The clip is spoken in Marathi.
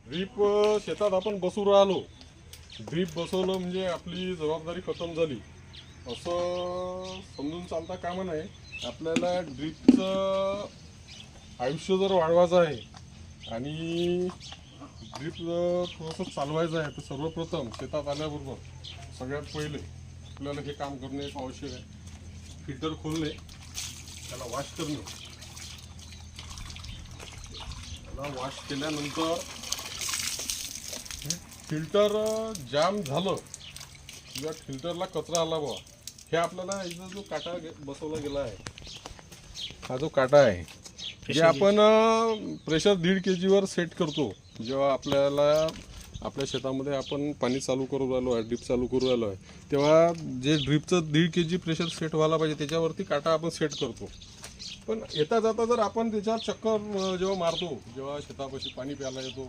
ड्रीप शेतात आपण बसू राहिलो, ड्रीप बसवलं म्हणजे आपली जबाबदारी खतम झाली असं समजून चालता कामा नये. आपल्याला ड्रीपचं आयुष्य जर वाढवायचं आहे आणि ड्रीप थोडंसं चालवायचं आहे तर सर्वप्रथम शेतात आल्याबरोबर सगळ्यात पहिले आपल्याला हे काम करणे एक आवश्यक आहे. फिल्टर खोलणे, त्याला वॉश करणे. त्याला वॉश केल्यानंतर फिल्टर जाम झालं किंवा फिल्टरला कचरा आला बा, हे आपल्याला इथं जो काटा बसवला गेला आहे, हा जो काटा आहे जे आपण प्रेशर 1.5 kg वर सेट करतो. जेव्हा आपल्याला आपल्या शेतामध्ये आपण पाणी चालू करू राहिलो आहे, ड्रीप चालू करू राहिलो आहे, तेव्हा जे ड्रीपचं 1.5 kg प्रेशर सेट व्हायला पाहिजे त्याच्यावरती काटा आपण सेट करतो. पण येता जाता जर आपण त्याच्यावर चक्कर जेव्हा मारतो, जेव्हा शेतापाशी पाणी प्यायला येतो,